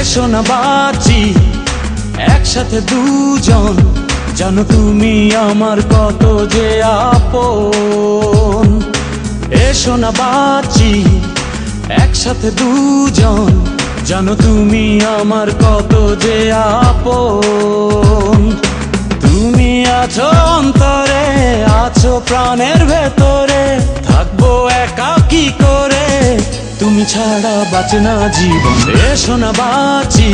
এসো না বাঁচি একসাথে দুজন, জানো তুমি আমার কত যে আপন। এসো না বাঁচি একসাথে দুজন, জানো তুমি আমার কত যে আপন। তুমি আছো অন্তরে, আছো প্রাণের ভেতরে, থাকবো একা কি করে, তুমি ছাড়া বাঁচে না জীবন। এসো না বাঁচি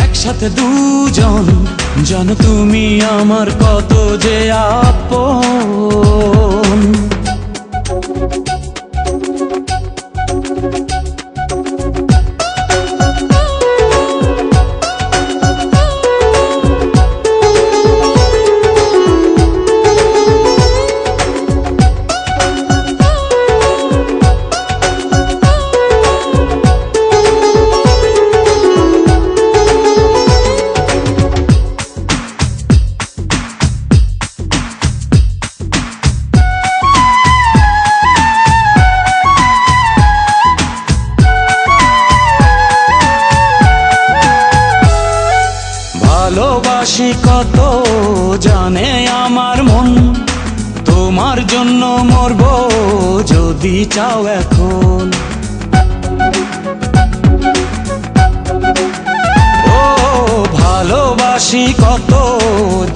একসাথে দুজন, জানো তুমি আমার কত যে আপন। ভালোবাসি কত জানে আমার মন, তোমার জন্য মরবো যদি চাও এখন। ও ভালোবাসি কত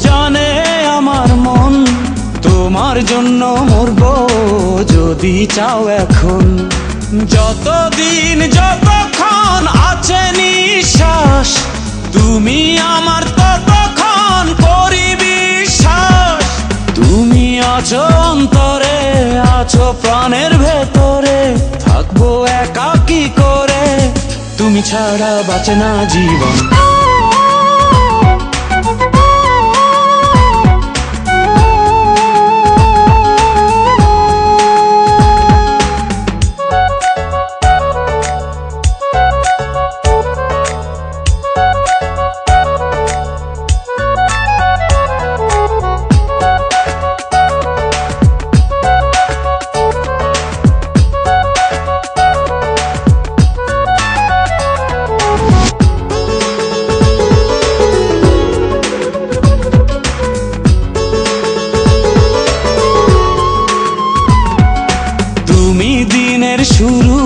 জানে আমার মন, তোমার জন্য মরবো যদি চাও এখন। যতদিন যতক্ষণ আছে নিঃশ্বাস, তুমি আমার ততক্ষণ করি বিশ্বাস। তুমি আছো অন্তরে, আছো প্রাণের ভেতরে, থাকবো একা কি করে, তুমি ছাড়া বাঁচে না জীবন। তুমি দিনের শুরু,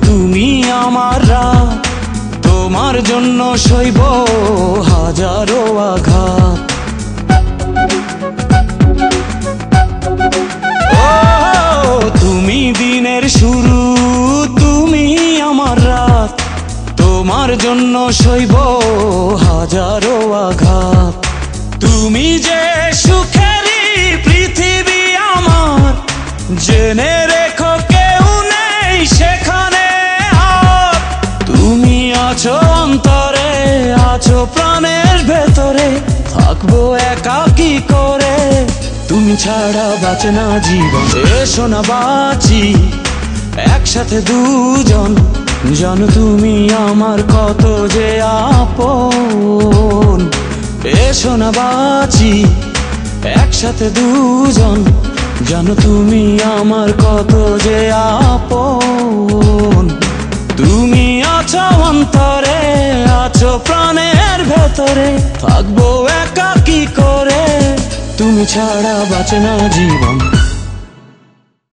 তুমি আমার রাত, তোমার জন্য সইব হাজারো আঘাত। ও তুমি দিনের শুরু, তুমি আমার রাত, তোমার জন্য সইব হাজারো আঘাত। তুমি যে সুখেরই পৃথিবী আমার, জেনে রেখো কেউ নেই সেখানে আর। তুমি আছো অন্তরে, আছো প্রাণের ভেতরে, থাকবো একা কি করে, তুমি ছাড়া বাঁচে না জীবন। এসো না বাঁচি একসাথে দুজন, জানো তুমি আমার কত যে আপন। এসো না বাঁচি একসাথে দুজন, জানো তুমি আমার কত যে আপন। তুমি আছো অন্তরে, আছো প্রাণের ভেতরে, থাকবো একা কি করে, তুমি ছাড়া বাঁচে না জীবন।